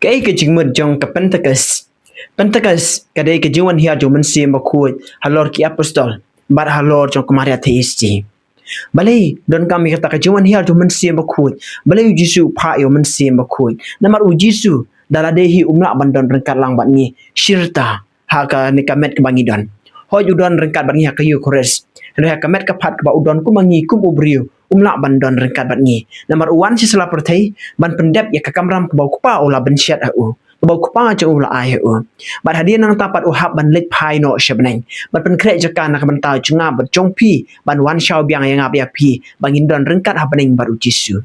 cái chừng mượn trong cái Pentecost cái đây cái jiwan hiya jo mensi makui halor ki apostol bar halor trong kemaria theisti balai don kami kata cái jiwan hiya jo mensi makui balai jisu pha yo mensi makui namar u jisu dala dehi umla bandon rengkat lang bat ni shirta ha ka ni kamet ke bangi don ho ju don rengkat bat ni ha kayu kores ha kamet ka phat ka ba udon ku mangi kum ubriu umla bandon rengkat bat ni namar uwan si sela perthai ban pendep ya ka kamram ke bau kupa ola bensiat au bau kupa cha ula ai au bat hadir nang tapat uhab ban lek phai no shebneng bat pen krek jakan nak ban tau chunga bat jongpi ban wan shau biang yang ngap ya pi bangin don rengkat ha beneng baru jisu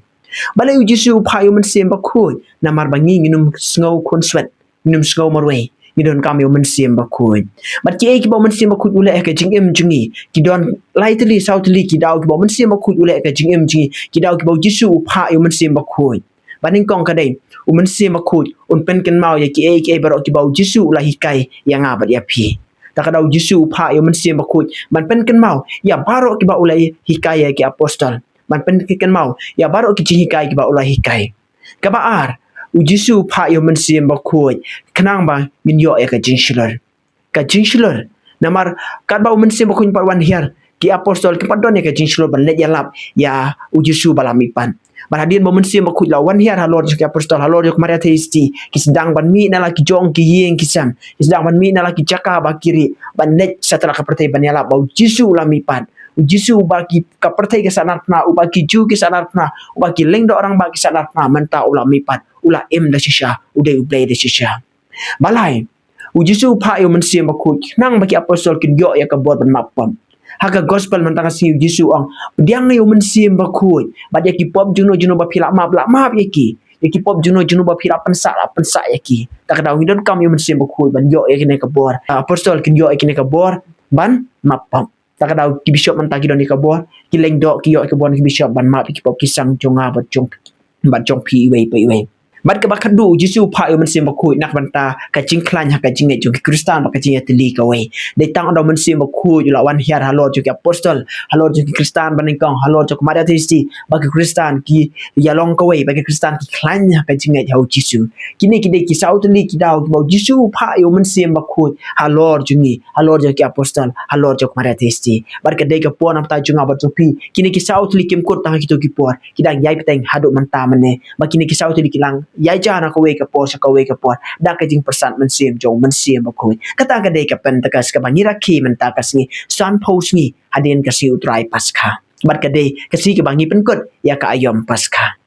balai jisu phayu men sem bakui namar bangi nginum sngau kon swet nginum sngau marwe ngidon kam yo men sem bakui bat ki bau men sem bakui ule ka jingem jungi ki don lightly southly ki dau ki bau men sem bakui ule ka jingem jungi ki dau ki bau jisu phayu men sem bakui baning kong ka dei men sem bakui un pen ken mau ya ki barok ki bau jisu la hikai yang abat ya pi tak dau jisu phayu men sem bakui ban pen ken mau ya barok ki bau ulai hikai ya ki apostol man pen ken mau ya barok ki hikai ki ba ulai hikai ka ba ar u jisu phayu men sem bakui kenang ba min yo ya ka jinshler namar kat ba men sem bakui par wan hiar ki apostol ki padon ya ka jinshler ban let ya lap ya u jisu balami pan Baladin momen sim bakut lawan hiar halor ki apostol halor yok maria theisti ki sedang ban mi nala ki jong ki yeng ki sam ki sedang ban mi nala ki caka ba kiri ban net setelah ka pertai ban yala bau jisu lami pan jisu bagi ka pertai ke sanar pna u bagi ju ki sanar pna u bagi leng do orang bagi sanar pna menta ulami pan ula em da shisha ude ublay da shisha balai u jisu pha yo men sim bakut nang bagi apostol kin yo ya ka bot ban mapam Haga gospel mentang si Yesus ang diang na yung mensim bakui bad yaki pop juno ba phila ma yaki pop juno ba phila pensa yaki tak daw hidon kam yung mensim bakui ban yo ekine ka bor apostol kin yo ekine ka bor ban mapam tak daw ki bishop mentang kidon ka bor ki leng do ki yo ka bor ki bishop ban map ki pop kisang jonga bat jong pi we Mat ka bakadu jisu pha yo men sim bakui nak banta ka jing klan ha ka jing ju ki kristan ba ka jing atli ka we de tang do men sim bakui ju lawan hiar halor ju ki apostol halor ju ki kristan baning kong halor ju maria theisti ba ki kristan ki yalong ka we ba ki kristan ki klan ha ka jing ha jisu kini ki de ki sautli ki daw ki ba jisu pha yo men sim bakui halor ju ki apostol halor ju maria theisti bar ka de ka pon am ta ju ngaba ju pi kini ki sautli kim kot tang ki to ki por ki dang yai peteng hadu manta mane ba kini ki sautli ki lang yai jana ka we ka por sa ka we ka por da ka jing persan men sim jong men sim bakui kata ka de ka Pentecost ka bangira ki men ta ka singi san pos ni hadin ka si utrai paskha bat ka de ka si ka bangi pen kot ya ka ayom paskha